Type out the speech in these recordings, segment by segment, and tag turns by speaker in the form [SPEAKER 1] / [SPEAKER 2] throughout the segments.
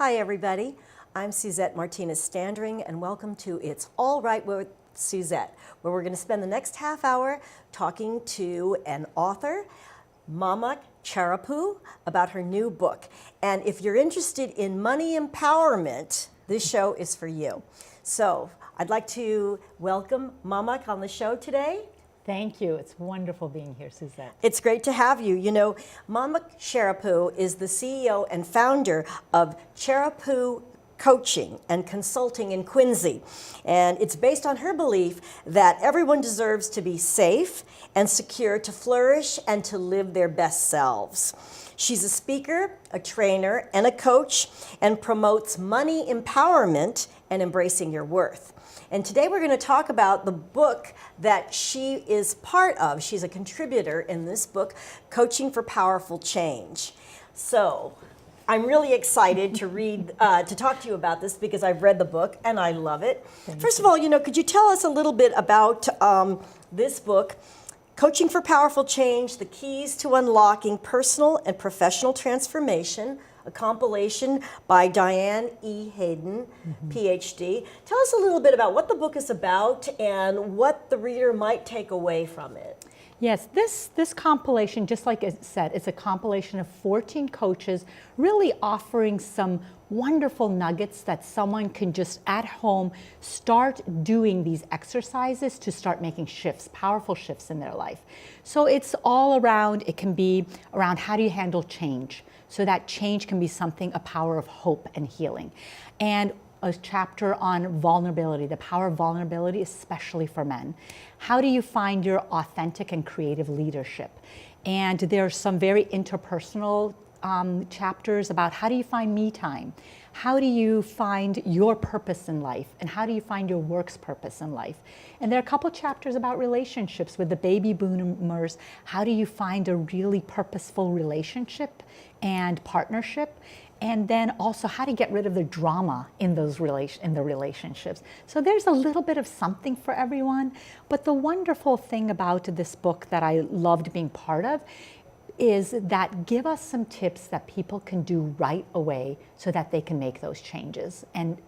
[SPEAKER 1] Hi everybody, I'm Suzette Martinez Standring and welcome to It's All Right with Suzette, where we're going to spend the next half hour talking to an author, Mamak Charepoo, about her new book. And if you're interested in money empowerment, this show is for you. So I'd like to welcome Mamak on the show today.
[SPEAKER 2] Thank you. It's wonderful being here, Suzette.
[SPEAKER 1] It's great to have you. You know, Mamak Charepoo is the CEO and founder of Charepoo Coaching and Consulting in Quincy. And it's based on her belief that everyone deserves to be safe and secure to flourish and to live their best selves. She's a speaker, a trainer, and a coach, and promotes money empowerment and embracing your worth. And today we're going to talk about the book that she is part of. She's a contributor in this book, Coaching for Powerful Change. So I'm really excited to talk to you about this because I've read the book and I love it. First of all, could you tell us a little bit about this book, Coaching for Powerful Change, The Keys to Unlocking Personal and Professional Transformation, a compilation by Diane E. Hayden, Ph.D. Tell us a little bit about what the book is about and what the reader might take away from it.
[SPEAKER 2] Yes, this compilation, just like it said, it's a compilation of 14 coaches really offering some wonderful nuggets that someone can just at home start doing these exercises to start making shifts, powerful shifts in their life. So it's all around, it can be around how do you handle change? So that change can be a power of hope and healing. And a chapter on vulnerability, the power of vulnerability, especially for men. How do you find your authentic and creative leadership? And there's some very interpersonal chapters about how do you find me time? How do you find your purpose in life? And how do you find your work's purpose in life? And there are a couple chapters about relationships with the baby boomers. How do you find a really purposeful relationship and partnership? And then also how to get rid of the drama in the relationships. So there's a little bit of something for everyone. But the wonderful thing about this book that I loved being part of is that give us some tips that people can do right away so that they can make those changes. And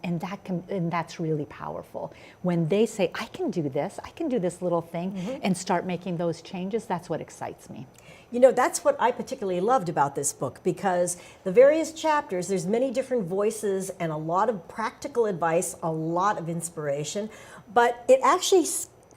[SPEAKER 2] that's really powerful. When they say, I can do this little thing and start making those changes, that's what excites me.
[SPEAKER 1] You know, that's what I particularly loved about this book, because the various chapters, there's many different voices and a lot of practical advice, a lot of inspiration, but it actually,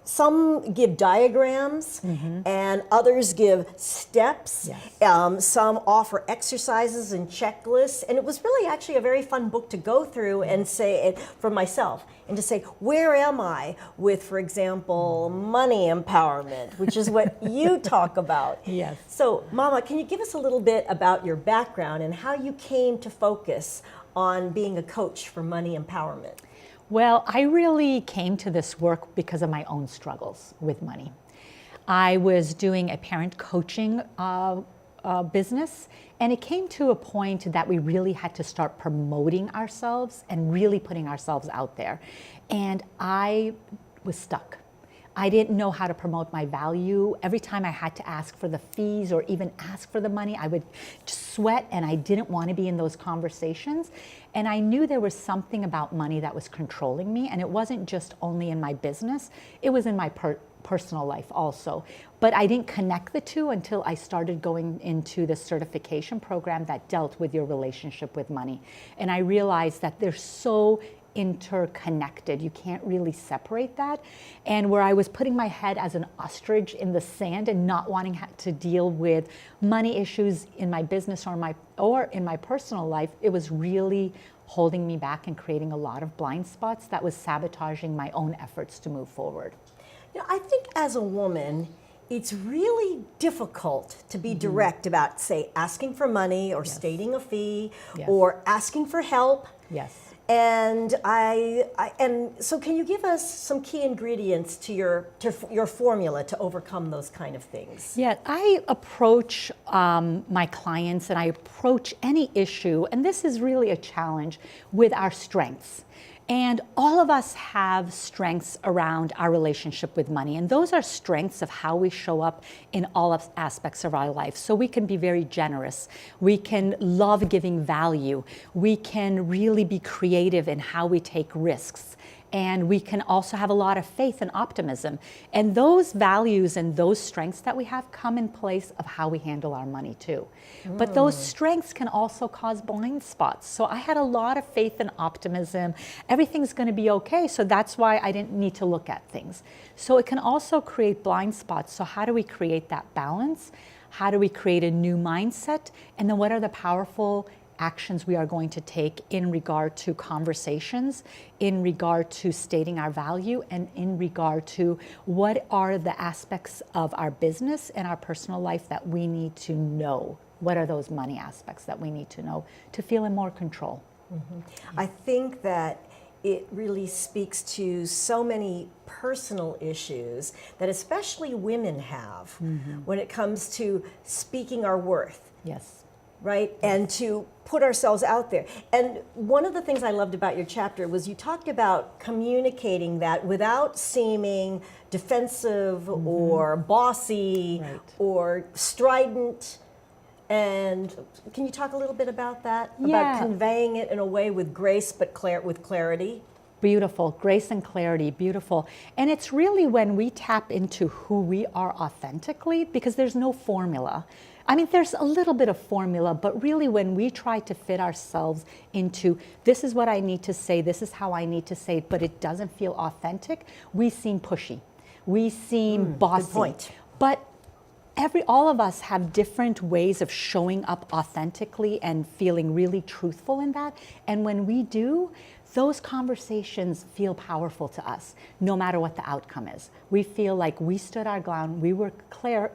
[SPEAKER 1] some give diagrams and others give steps.
[SPEAKER 2] Yes.
[SPEAKER 1] Some offer exercises and checklists. And it was really actually a very fun book to go through and say, for myself, and to say, where am I with, for example, money empowerment, which is what you talk about.
[SPEAKER 2] Yes.
[SPEAKER 1] So, Mama, can you give us a little bit about your background and how you came to focus on being a coach for money empowerment?
[SPEAKER 2] Well, I really came to this work because of my own struggles with money. I was doing a parent coaching business, and it came to a point that we really had to start promoting ourselves and really putting ourselves out there. And I was stuck. I didn't know how to promote my value. Every time I had to ask for the fees or even ask for the money, I would just sweat, and I didn't want to be in those conversations. And I knew there was something about money that was controlling me, and it wasn't just only in my business, it was in my personal life also. But I didn't connect the two until I started going into the certification program that dealt with your relationship with money. And I realized that they're so interconnected. You can't really separate that. And where I was putting my head as an ostrich in the sand and not wanting to deal with money issues in my business or in my personal life, it was really holding me back and creating a lot of blind spots that was sabotaging my own efforts to move forward.
[SPEAKER 1] You know, I think as a woman, it's really difficult to be direct about, say, asking for money or stating a fee or asking for help.
[SPEAKER 2] Yes.
[SPEAKER 1] And so can you give us some key ingredients to your formula to overcome those kind of things?
[SPEAKER 2] Yeah, I approach my clients and I approach any issue, and this is really a challenge, with our strengths. And all of us have strengths around our relationship with money. And those are strengths of how we show up in all of aspects of our life. So we can be very generous. We can love giving value. We can really be creative in how we take risks. And we can also have a lot of faith and optimism. And those values and those strengths that we have come in place of how we handle our money too. But those strengths can also cause blind spots. So I had a lot of faith and optimism. Everything's going to be okay. So that's why I didn't need to look at things. So it can also create blind spots. So how do we create that balance? How do we create a new mindset? And then what are the powerful actions we are going to take in regard to conversations, in regard to stating our value, and in regard to what are the aspects of our business and our personal life that we need to know? What are those money aspects that we need to know to feel in more control?
[SPEAKER 1] I think that it really speaks to so many personal issues that especially women have when it comes to speaking our worth.
[SPEAKER 2] Yes.
[SPEAKER 1] Right? And to put ourselves out there. And one of the things I loved about your chapter was you talked about communicating that without seeming defensive or bossy or strident. And can you talk a little bit about that? About conveying it in a way with grace but with clarity?
[SPEAKER 2] Beautiful. Grace and clarity. Beautiful. And it's really when we tap into who we are authentically, because there's no formula. I mean, there's a little bit of formula, but really when we try to fit ourselves into this is what I need to say, this is how I need to say it, but it doesn't feel authentic, we seem pushy. We seem bossy.
[SPEAKER 1] Good point.
[SPEAKER 2] But all of us have different ways of showing up authentically and feeling really truthful in that. And when we do, those conversations feel powerful to us, no matter what the outcome is. We feel like we stood our ground, we were clear.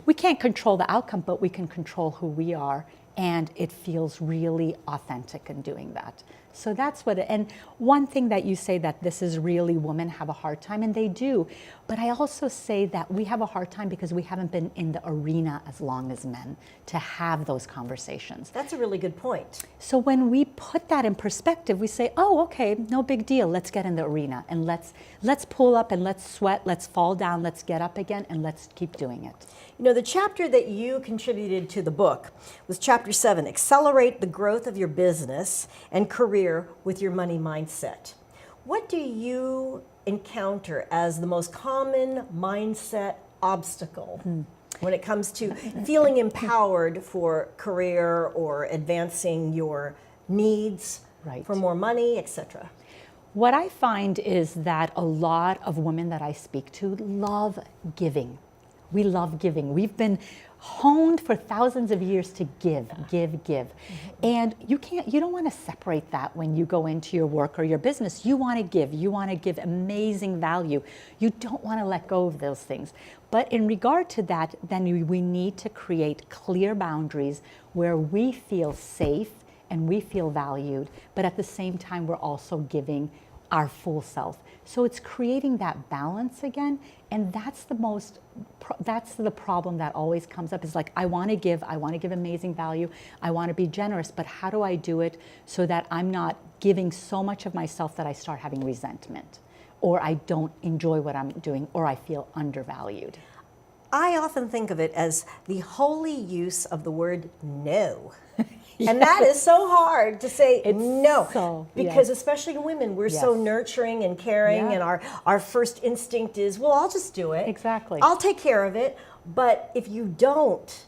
[SPEAKER 2] We can't control the outcome, but we can control who we are, and it feels really authentic in doing that. So that's and one thing that you say that this is really women have a hard time, and they do, but I also say that we have a hard time because we haven't been in the arena as long as men to have those conversations.
[SPEAKER 1] That's a really good point.
[SPEAKER 2] So when we put that in perspective, we say, oh, okay, no big deal. Let's get in the arena and let's pull up and let's sweat, let's fall down, let's get up again, and let's keep doing it.
[SPEAKER 1] You know, the chapter that you contributed to the book was chapter 7, Accelerate the Growth of Your Business and Career with Your Money Mindset. What do you encounter as the most common mindset obstacle when it comes to feeling empowered for career or advancing your needs for more money, etc.?
[SPEAKER 2] What I find is that a lot of women that I speak to love giving. We love giving. We've been honed for thousands of years to give. And you don't want to separate that when you go into your work or your business. You want to give. You want to give amazing value. You don't want to let go of those things. But in regard to that, then we need to create clear boundaries where we feel safe and we feel valued, but at the same time, we're also giving our full self. So it's creating that balance again, and that's the problem that always comes up is like, I want to give amazing value, I want to be generous, but how do I do it so that I'm not giving so much of myself that I start having resentment, or I don't enjoy what I'm doing, or I feel undervalued?
[SPEAKER 1] I often think of it as the holy use of the word no. And that is so hard to say no, because especially women, we're so nurturing and caring, and our first instinct is, well, I'll just do it.
[SPEAKER 2] Exactly.
[SPEAKER 1] I'll take care of it. But if you don't,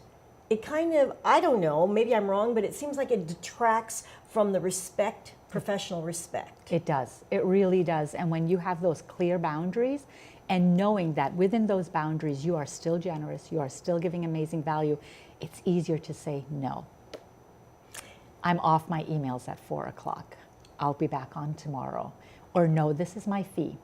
[SPEAKER 1] it kind of, I don't know, maybe I'm wrong, but it seems like it detracts from the respect, professional respect.
[SPEAKER 2] It does. It really does. And when you have those clear boundaries, and knowing that within those boundaries you are still generous, you are still giving amazing value, it's easier to say no. I'm off my emails at 4 o'clock. I'll be back on tomorrow. Or no, this is my fee.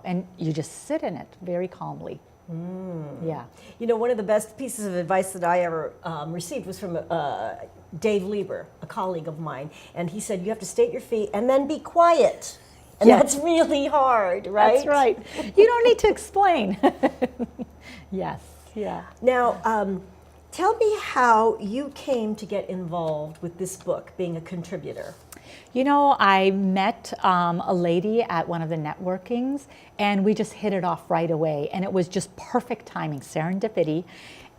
[SPEAKER 2] And you just sit in it very calmly. Yeah.
[SPEAKER 1] You know, one of the best pieces of advice that I ever received was from Dave Lieber, a colleague of mine. And he said, you have to state your fee and then be quiet. And that's really hard, right?
[SPEAKER 2] That's right. You don't need to explain. Yes. Yeah.
[SPEAKER 1] Now, tell me how you came to get involved with this book, being a contributor.
[SPEAKER 2] You know, I met a lady at one of the networkings, and we just hit it off right away. And it was just perfect timing, serendipity,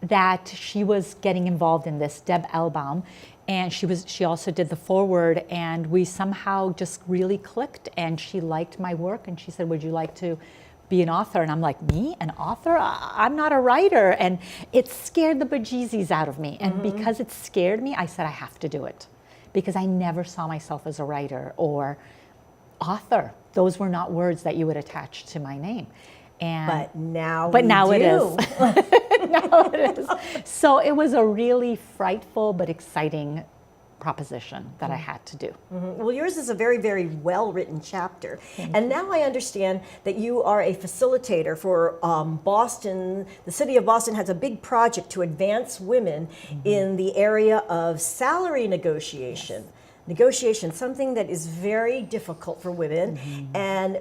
[SPEAKER 2] that she was getting involved in this, Deb Elbaum. And she also did the foreword, and we somehow just really clicked, and she liked my work, and she said, would you like to be an author? And I'm like, me, an author? I'm not a writer. And it scared the bejesus out of me. And because it scared me, I said, I have to do it. Because I never saw myself as a writer or author. Those were not words that you would attach to my name. And
[SPEAKER 1] But now
[SPEAKER 2] it is. Now it is. So it was a really frightful but exciting proposition that I had to do.
[SPEAKER 1] Well, yours is a very, very well-written chapter. And now I understand that you are a facilitator for Boston. The city of Boston has a big project to advance women in the area of salary negotiation.
[SPEAKER 2] Yes.
[SPEAKER 1] Negotiation, something that is very difficult for women. And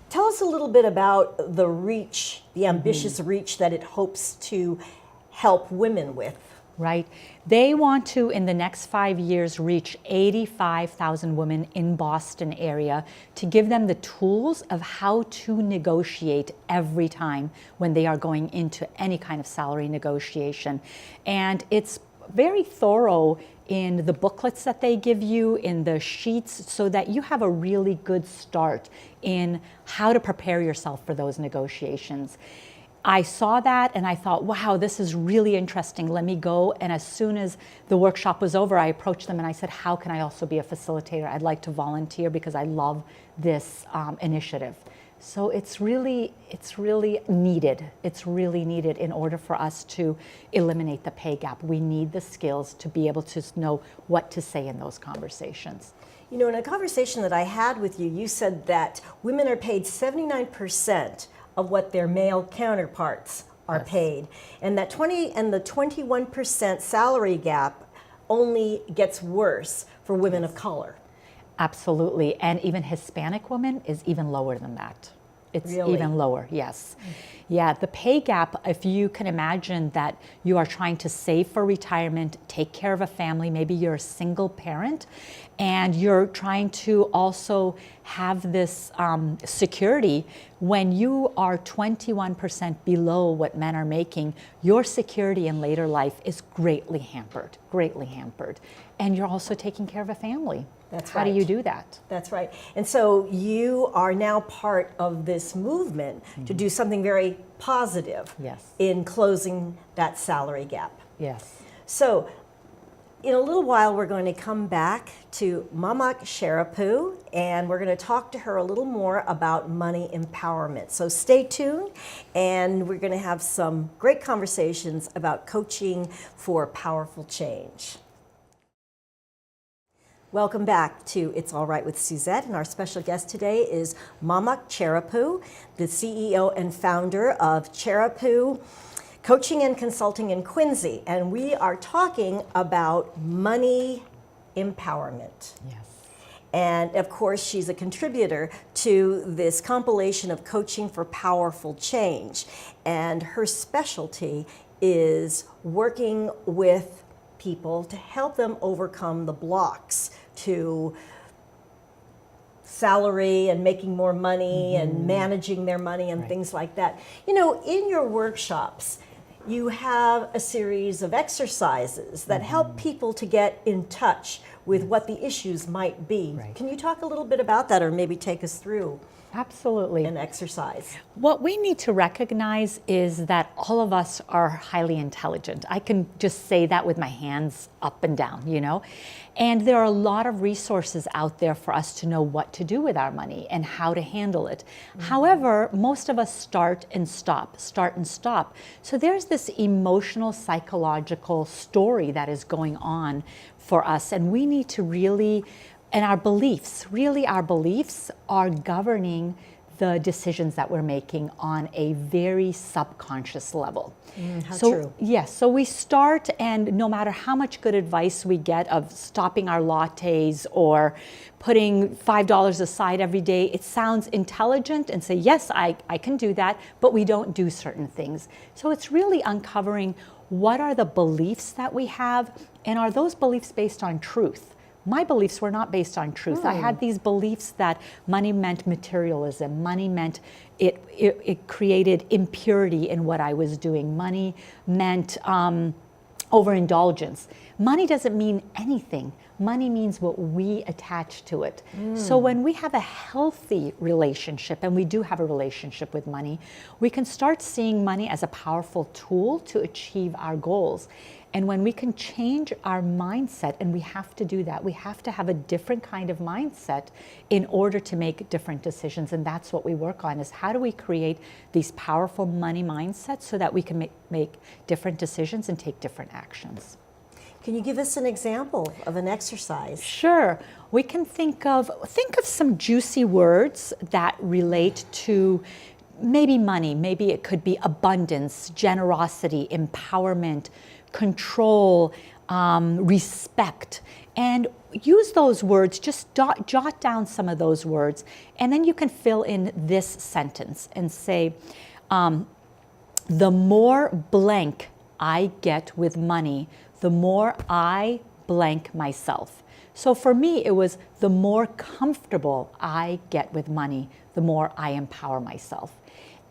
[SPEAKER 1] tell us a little bit about the reach, the ambitious reach that it hopes to help women with.
[SPEAKER 2] Right. They want to, in the next 5 years, reach 85,000 women in Boston area to give them the tools of how to negotiate every time when they are going into any kind of salary negotiation. And it's very thorough in the booklets that they give you, in the sheets, so that you have a really good start in how to prepare yourself for those negotiations. I saw that and I thought, wow, this is really interesting. Let me go. And as soon as the workshop was over, I approached them and I said, how can I also be a facilitator? I'd like to volunteer because I love this initiative. So it's really needed. It's really needed in order for us to eliminate the pay gap. We need the skills to be able to know what to say in those conversations.
[SPEAKER 1] You know, in a conversation that I had with you, you said that women are paid 79% of what their male counterparts are paid, and that 21% salary gap only gets worse for women of color.
[SPEAKER 2] Absolutely, and even Hispanic women is even lower than that. It's
[SPEAKER 1] Really?
[SPEAKER 2] even lower, yes. Yeah, the pay gap, if you can imagine that you are trying to save for retirement, take care of a family, maybe you're a single parent, and you're trying to also have this security. When you are 21% below what men are making, your security in later life is greatly hampered. And you're also taking care of a family.
[SPEAKER 1] That's
[SPEAKER 2] How
[SPEAKER 1] right.
[SPEAKER 2] do you do that?
[SPEAKER 1] That's right. And so you are now part of this movement to do something very positive
[SPEAKER 2] Yes.
[SPEAKER 1] in closing that salary gap.
[SPEAKER 2] Yes.
[SPEAKER 1] So in a little while, we're going to come back to Mamak Charepoo, and we're going to talk to her a little more about money empowerment. So stay tuned, and we're going to have some great conversations about coaching for powerful change. Welcome back to It's All Right with Suzette, and our special guest today is Mamak Charepoo, the CEO and founder of Charepoo Coaching and Consulting in Quincy, and we are talking about money empowerment.
[SPEAKER 2] Yes.
[SPEAKER 1] And of course, she's a contributor to this compilation of Coaching for Powerful Change, and her specialty is working with people to help them overcome the blocks to salary and making more money and managing their money and things like that. You know, in your workshops, you have a series of exercises that help people to get in touch with what the issues might be.
[SPEAKER 2] Right.
[SPEAKER 1] Can you talk a little bit about that, or maybe take us through
[SPEAKER 2] Absolutely.
[SPEAKER 1] an exercise?
[SPEAKER 2] What we need to recognize is that all of us are highly intelligent. I can just say that with my hands up and down, you know? And there are a lot of resources out there for us to know what to do with our money and how to handle it. However, most of us start and stop. So there's this emotional, psychological story that is going on for us, and we need to really, and our beliefs are governing the decisions that we're making on a very subconscious level.
[SPEAKER 1] How
[SPEAKER 2] So,
[SPEAKER 1] true.
[SPEAKER 2] yes, so we start, and no matter how much good advice we get of stopping our lattes or putting $5 aside every day, it sounds intelligent and say, yes, I can do that, but we don't do certain things. So it's really uncovering what are the beliefs that we have, and are those beliefs based on truth? my beliefs were not based on truth. I had these beliefs that money meant materialism. Money meant it created impurity in what I was doing. Money meant overindulgence. Money doesn't mean anything. Money means what we attach to it. So when we have a healthy relationship, and we do have a relationship with money, we can start seeing money as a powerful tool to achieve our goals. And when we can change our mindset, and we have to do that, we have to have a different kind of mindset in order to make different decisions. And that's what we work on, is how do we create these powerful money mindsets so that we can make different decisions and take different actions.
[SPEAKER 1] Can you give us an example of an exercise?
[SPEAKER 2] Sure. We can think of some juicy words that relate to maybe money. Maybe it could be abundance, generosity, empowerment, control, respect. And use those words, just jot down some of those words, and then you can fill in this sentence and say, the more blank I get with money, the more I blank myself. So for me, it was the more comfortable I get with money, the more I empower myself.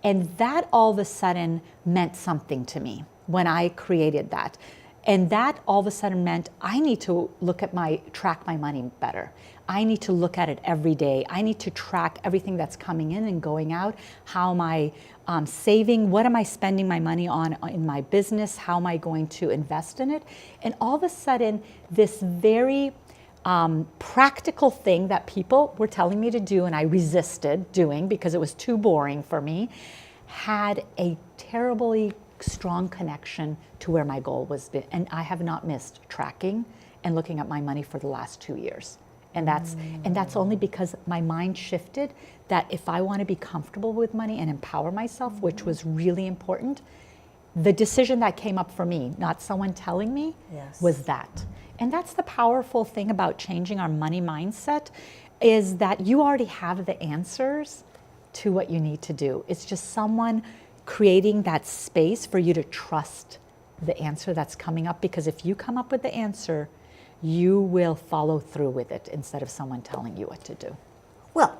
[SPEAKER 2] And that all of a sudden meant something to me when I created that. And that all of a sudden meant I need to track my money better. I need to look at it every day. I need to track everything that's coming in and going out. How am I saving? What am I spending my money on in my business? How am I going to invest in it? And all of a sudden, this very practical thing that people were telling me to do and I resisted doing because it was too boring for me, had a terribly strong connection to where my goal was. And I have not missed tracking and looking at my money for the last 2 years. And that's only because my mind shifted, that if I want to be comfortable with money and empower myself, which was really important, the decision that came up for me, not someone telling me, was that. And that's the powerful thing about changing our money mindset, is that you already have the answers to what you need to do. It's just someone creating that space for you to trust the answer that's coming up, because if you come up with the answer, you will follow through with it instead of someone telling you what to do.
[SPEAKER 1] Well,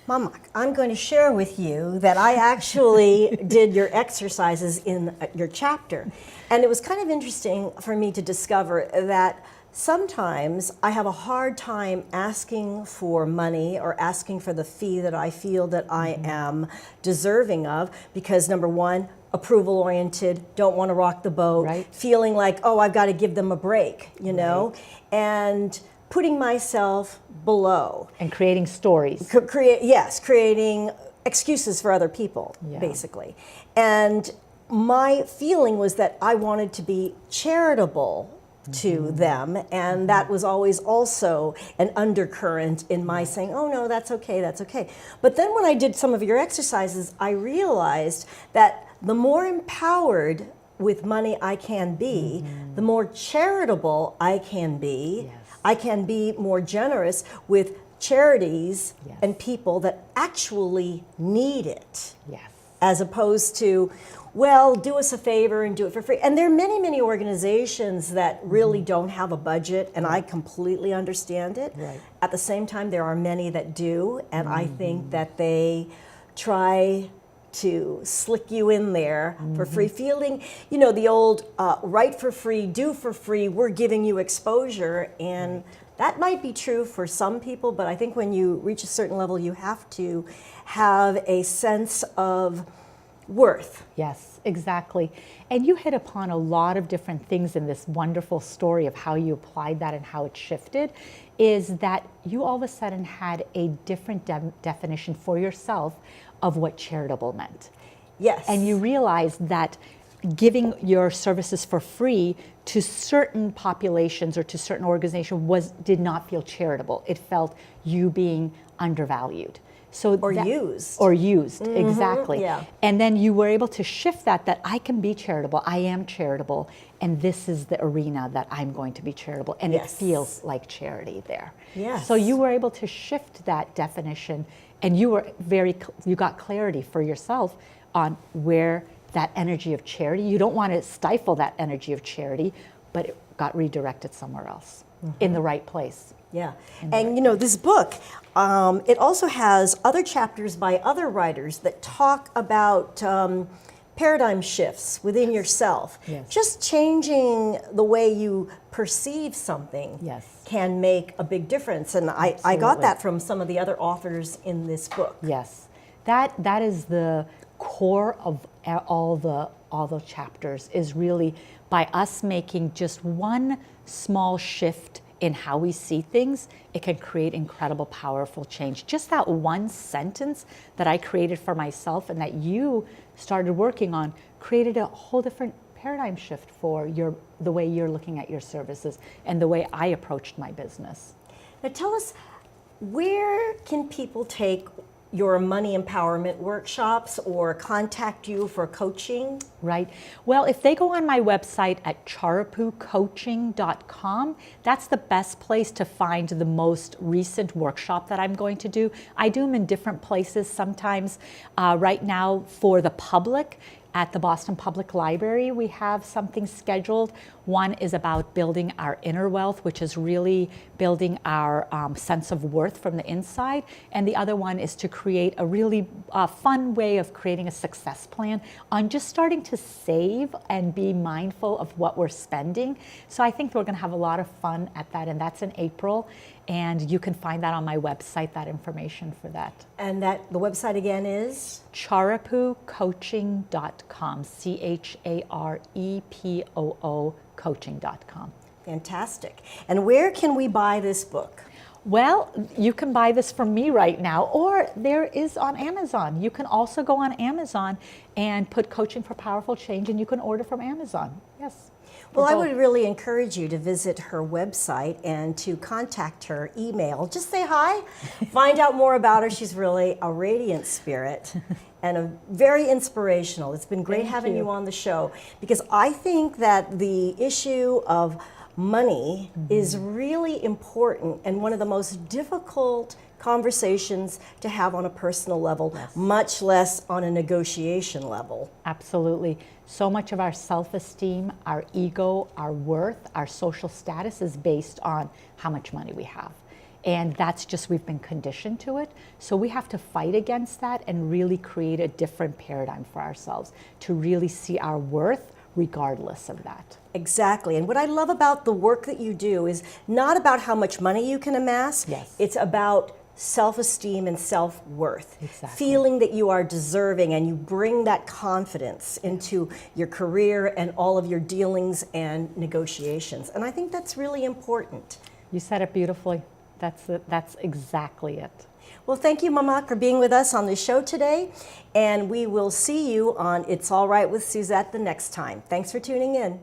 [SPEAKER 1] Mamak, I'm going to share with you that I actually did your exercises in your chapter. And it was kind of interesting for me to discover that sometimes I have a hard time asking for money or asking for the fee that I feel that I am deserving of, because number one, approval oriented, don't want to rock the boat, feeling like, oh, I've got to give them a break, you know, and putting myself below.
[SPEAKER 2] And creating stories.
[SPEAKER 1] Creating excuses for other people, basically. And my feeling was that I wanted to be charitable to them, and that was always also an undercurrent in my saying, oh no, that's okay, that's okay. But then when I did some of your exercises, I realized that the more empowered with money I can be, the more charitable I can be. I can be more generous with charities and people that actually need it, as opposed to, well, do us a favor and do it for free. And there are many, many organizations that really don't have a budget, and I completely understand it. At the same time, there are many that do, and I think that they try to slick you in there for free, feeling, you know, the old write for free, do for free, we're giving you exposure. And that might be true for some people, but I think when you reach a certain level, you have to have a sense of worth.
[SPEAKER 2] Yes, exactly. And you hit upon a lot of different things in this wonderful story of how you applied that and how it shifted, is that you all of a sudden had a different definition for yourself of what charitable meant.
[SPEAKER 1] Yes.
[SPEAKER 2] And you realized that giving your services for free to certain populations or to certain organizations did not feel charitable. It felt you being undervalued. Or used, exactly. And then you were able to shift that I can be charitable, I am charitable, and this is the arena that I'm going to be charitable, and it feels like charity there. So you were able to shift that definition, and you got clarity for yourself on where that energy of charity, you don't want to stifle that energy of charity, but it got redirected somewhere else. in the right place.
[SPEAKER 1] Yeah, and you know, this book, it also has other chapters by other writers that talk about paradigm shifts within yourself.
[SPEAKER 2] Yes.
[SPEAKER 1] Just changing the way you perceive something
[SPEAKER 2] Yes.
[SPEAKER 1] can make a big difference. And I got
[SPEAKER 2] Absolutely.
[SPEAKER 1] that from some of the other authors in this book.
[SPEAKER 2] Yes, that is the core of all the chapters, is really by us making just one small shift in how we see things, it can create incredible, powerful change. Just that one sentence that I created for myself and that you started working on created a whole different paradigm shift for the way you're looking at your services and the way I approached my business.
[SPEAKER 1] Now tell us, where can people take your money empowerment workshops or contact you for coaching?
[SPEAKER 2] Right. Well, if they go on my website at charepoocoaching.com, that's the best place to find the most recent workshop that I'm going to do. I do them in different places sometimes. Right now, for the public, at the Boston Public Library, we have something scheduled. One is about building our inner wealth, which is really building our sense of worth from the inside. And the other one is to create a really fun way of creating a success plan on just starting to save and be mindful of what we're spending. So I think we're going to have a lot of fun at that, and that's in April. And you can find that on my website, that information for that.
[SPEAKER 1] And the website again is?
[SPEAKER 2] charepoocoaching.com, CHAREPOO coaching.com.
[SPEAKER 1] Fantastic. And where can we buy this book?
[SPEAKER 2] Well, you can buy this from me right now, or there is on Amazon. You can also go on Amazon and put Coaching for Powerful Change, and you can order from Amazon. Yes.
[SPEAKER 1] Well, I would really encourage you to visit her website and to contact her, email. Just say hi, find out more about her. She's really a radiant spirit and a very inspirational. It's been great having you on the show, because I think that the issue of money is really important and one of the most difficult conversations to have on a personal level, much less on a negotiation level.
[SPEAKER 2] Absolutely. So much of our self-esteem, our ego, our worth, our social status is based on how much money we have. And that's just, we've been conditioned to it. So we have to fight against that and really create a different paradigm for ourselves to really see our worth regardless of that.
[SPEAKER 1] Exactly. And what I love about the work that you do is not about how much money you can amass.
[SPEAKER 2] Yes.
[SPEAKER 1] It's about self-esteem and self-worth.
[SPEAKER 2] Exactly.
[SPEAKER 1] Feeling that you are deserving, and you bring that confidence into your career and all of your dealings and negotiations. And I think that's really important.
[SPEAKER 2] You said it beautifully. That's exactly it.
[SPEAKER 1] Well, thank you, Mamak, for being with us on the show today. And we will see you on It's All Right with Suzette the next time. Thanks for tuning in.